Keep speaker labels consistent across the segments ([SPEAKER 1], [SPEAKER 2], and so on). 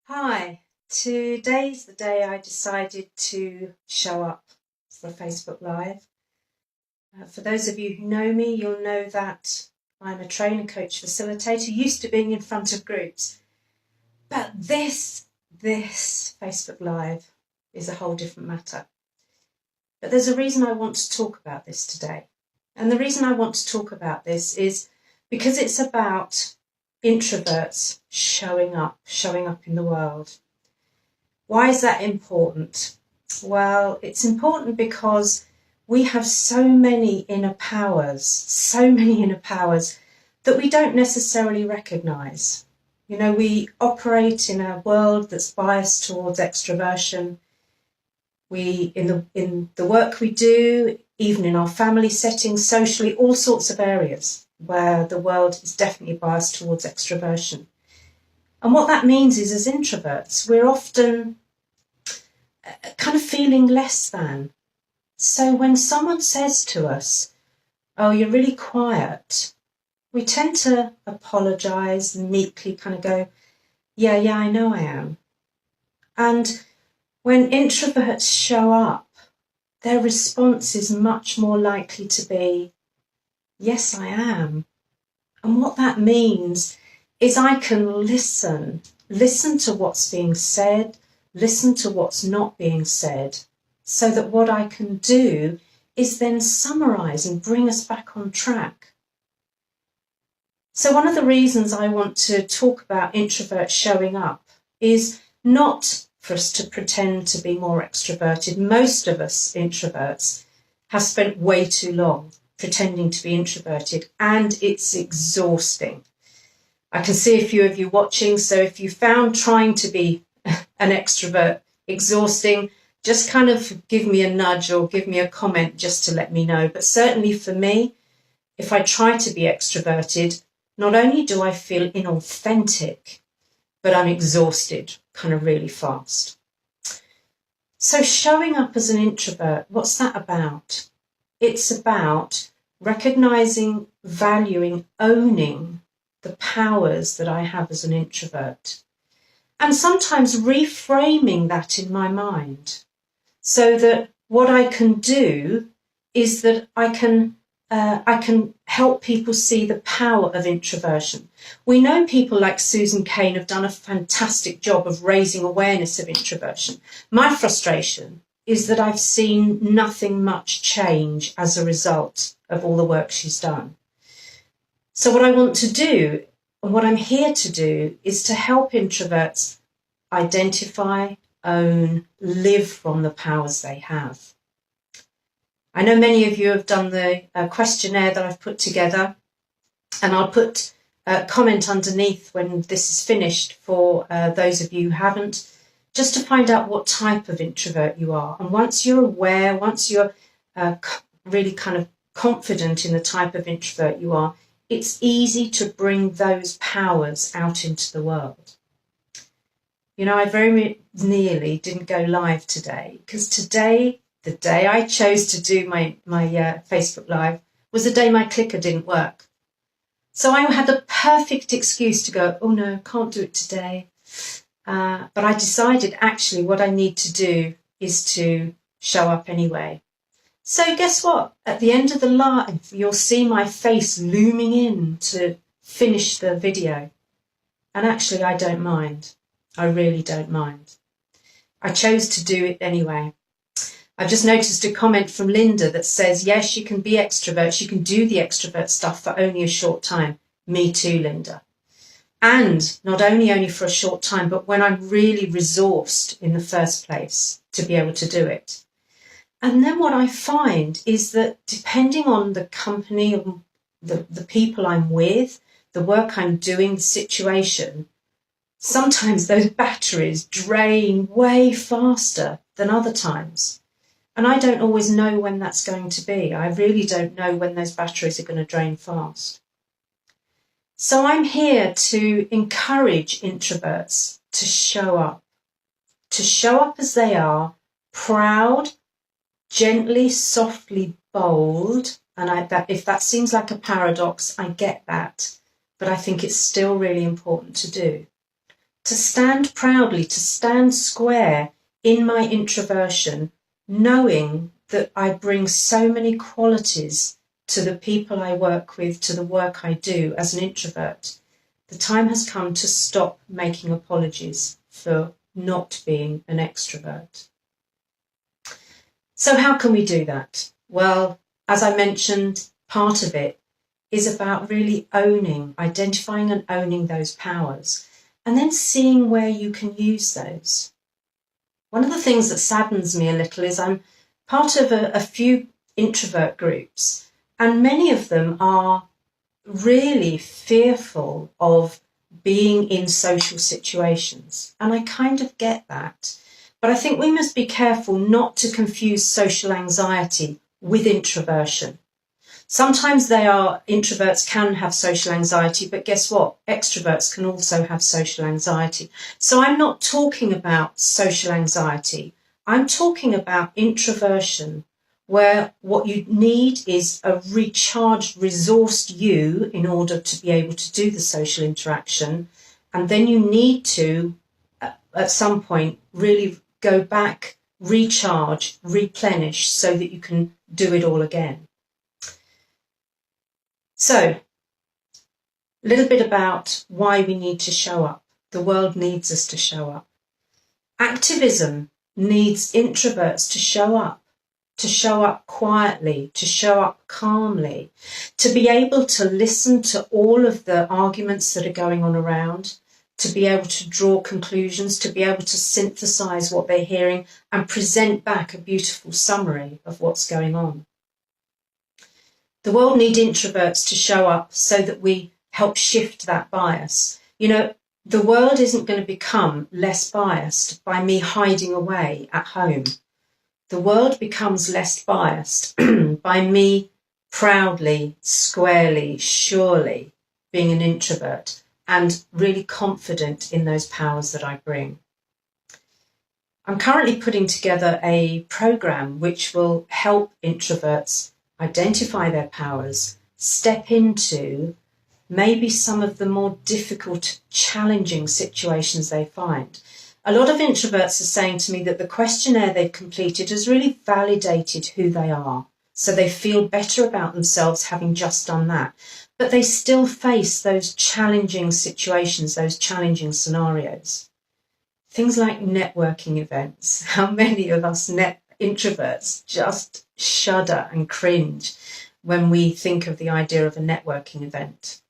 [SPEAKER 1] Hi, today's the day I decided to show up for a Facebook Live. For those of you who know me, you'll know that I'm a trainer, coach, facilitator, used to being in front of groups. But this Facebook Live is a whole different matter. But there's a reason I want to talk about this today. And the reason I want to talk about this is because it's about introverts showing up in the world. Why is that important? Well, it's important because we have so many inner powers that we don't necessarily recognize. You know, we operate in a world that's biased towards extroversion. In the work we do, even in our family settings, socially, all sorts of areas where the world is definitely biased towards extroversion. And what that means is, as introverts, we're often kind of feeling less than. So when someone says to us, "Oh, you're really quiet," we tend to apologize and meekly kind of go, yeah, I know I am. And when introverts show up, their response is much more likely to be, yes, I am. And what that means is I can listen to what's being said, listen to what's not being said, so that what I can do is then summarize and bring us back on track. So one of the reasons I want to talk about introverts showing up is not for us to pretend to be more extroverted. Most of us introverts have spent way too long pretending to be introverted, and it's exhausting. I can see a few of you watching, so if you found trying to be an extrovert exhausting, just kind of give me a nudge or give me a comment just to let me know. But certainly for me, if I try to be extroverted, not only do I feel inauthentic, but I'm exhausted kind of really fast. So showing up as an introvert, what's that about? It's about recognizing, valuing, owning the powers that I have as an introvert. And sometimes reframing that in my mind so that what I can do is that I can help people see the power of introversion. We know people like Susan Cain have done a fantastic job of raising awareness of introversion. My frustration is that I've seen nothing much change as a result of all the work she's done. So what I want to do, and what I'm here to do, is to help introverts identify, own, live from the powers they have. I know many of you have done the questionnaire that I've put together, and I'll put a comment underneath when this is finished for those of you who haven't, just to find out what type of introvert you are. And once you're aware, once you're really kind of confident in the type of introvert you are, it's easy to bring those powers out into the world. You know, I very nearly didn't go live today because today, the day I chose to do my Facebook Live, was the day my clicker didn't work. So I had the perfect excuse to go, oh no, can't do it today. But I decided actually what I need to do is to show up anyway. So guess what? At the end of the live, you'll see my face looming in to finish the video. And actually, I don't mind. I really don't mind. I chose to do it anyway. I've just noticed a comment from Linda that says, yes, you can be extrovert. You can do the extrovert stuff for only a short time. Me too, Linda. And not only for a short time, but when I'm really resourced in the first place to be able to do it. And then what I find is that depending on the company, the people I'm with, the work I'm doing, the situation, sometimes those batteries drain way faster than other times. And I don't always know when that's going to be. I really don't know when those batteries are going to drain fast. So I'm here to encourage introverts to show up as they are, proud, gently, softly, bold. And if that seems like a paradox, I get that. But I think it's still really important to do. to stand proudly, to stand square in my introversion, knowing that I bring so many qualities to the people I work with, to the work I do as an introvert. The time has come to stop making apologies for not being an extrovert. So how can we do that? Well, as I mentioned, part of it is about really identifying and owning those powers, and then seeing where you can use those. One of the things that saddens me a little is I'm part of a few introvert groups, and many of them are really fearful of being in social situations. And I kind of get that. But I think we must be careful not to confuse social anxiety with introversion. Sometimes introverts can have social anxiety, but guess what? Extroverts can also have social anxiety. So I'm not talking about social anxiety. I'm talking about introversion, where what you need is a recharged, resourced you in order to be able to do the social interaction. And then you need to, at some point, really go back, recharge, replenish so that you can do it all again. So, a little bit about why we need to show up. The world needs us to show up. Activism needs introverts to show up quietly, to show up calmly, to be able to listen to all of the arguments that are going on around, to be able to draw conclusions, to be able to synthesize what they're hearing and present back a beautiful summary of what's going on. The world needs introverts to show up so that we help shift that bias. You know, the world isn't going to become less biased by me hiding away at home. The world becomes less biased by me proudly, squarely, surely being an introvert and really confident in those powers that I bring. I'm currently putting together a program which will help introverts identify their powers, step into maybe some of the more difficult, challenging situations they find. A lot of introverts are saying to me that the questionnaire they've completed has really validated who they are. So they feel better about themselves having just done that. But they still face those challenging situations, those challenging scenarios. Things like networking events. How many of us introverts just shudder and cringe when we think of the idea of a networking event?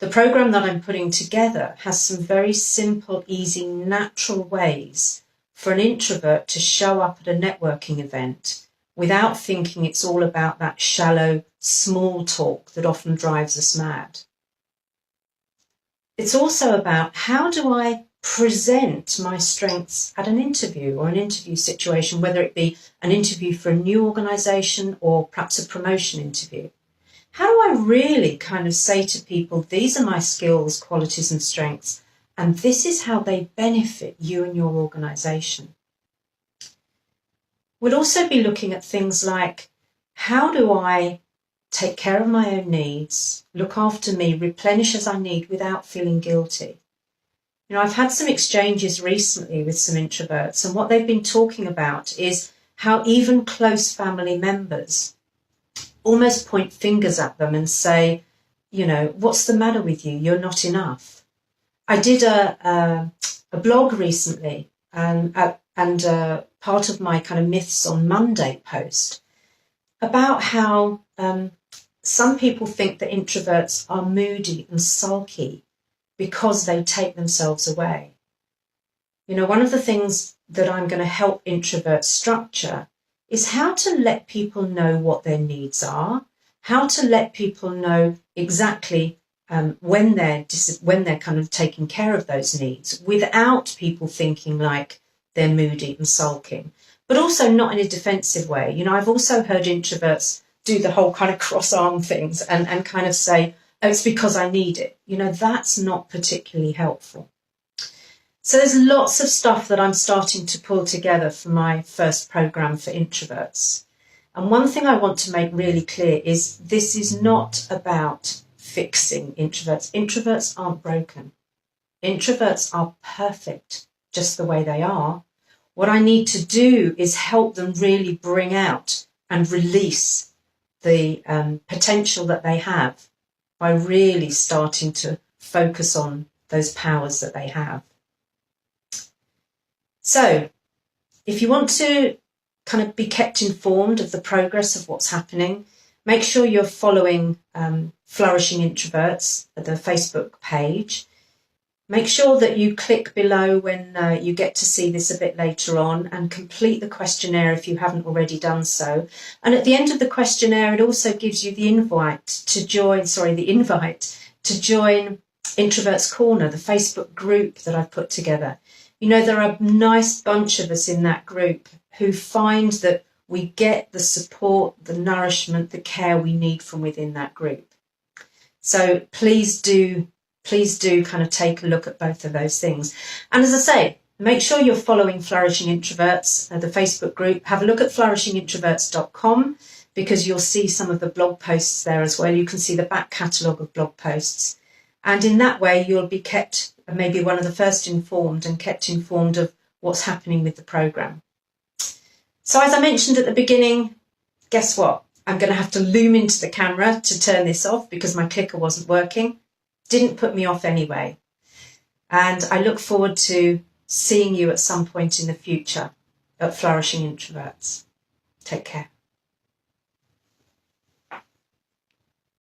[SPEAKER 1] The program that I'm putting together has some very simple, easy, natural ways for an introvert to show up at a networking event without thinking it's all about that shallow, small talk that often drives us mad. It's also about how do I present my strengths at an interview or an interview situation, whether it be an interview for a new organisation or perhaps a promotion interview. How do I really kind of say to people, these are my skills, qualities and strengths, and this is how they benefit you and your organisation? We'll also be looking at things like, how do I take care of my own needs, look after me, replenish as I need without feeling guilty? You know, I've had some exchanges recently with some introverts, and what they've been talking about is how even close family members almost point fingers at them and say, you know, what's the matter with you? You're not enough. I did a blog recently, and part of my kind of Myths on Monday post about how some people think that introverts are moody and sulky because they take themselves away. You know, one of the things that I'm going to help introverts structure is how to let people know what their needs are, how to let people know exactly when they're kind of taking care of those needs without people thinking like they're moody and sulking, but also not in a defensive way. You know, I've also heard introverts do the whole kind of cross-arm things and kind of say, oh, it's because I need it. You know, that's not particularly helpful. So there's lots of stuff that I'm starting to pull together for my first program for introverts. And one thing I want to make really clear is this is not about fixing introverts. Introverts aren't broken. Introverts are perfect just the way they are. What I need to do is help them really bring out and release the potential that they have by really starting to focus on those powers that they have. So, if you want to kind of be kept informed of the progress of what's happening, make sure you're following Flourishing Introverts at the Facebook page. Make sure that you click below when you get to see this a bit later on and complete the questionnaire if you haven't already done so. And at the end of the questionnaire, it also gives you the invite to join Introverts Corner, the Facebook group that I've put together. You know, there are a nice bunch of us in that group who find that we get the support, the nourishment, the care we need from within that group. So please do kind of take a look at both of those things. And as I say, make sure you're following Flourishing Introverts, the Facebook group. Have a look at flourishingintroverts.com because you'll see some of the blog posts there as well. You can see the back catalogue of blog posts. And in that way, you'll be kept maybe one of the first informed and kept informed of what's happening with the programme. So as I mentioned at the beginning, guess what? I'm going to have to loom into the camera to turn this off because my clicker wasn't working. Didn't put me off anyway. And I look forward to seeing you at some point in the future at Flourishing Introverts. Take care.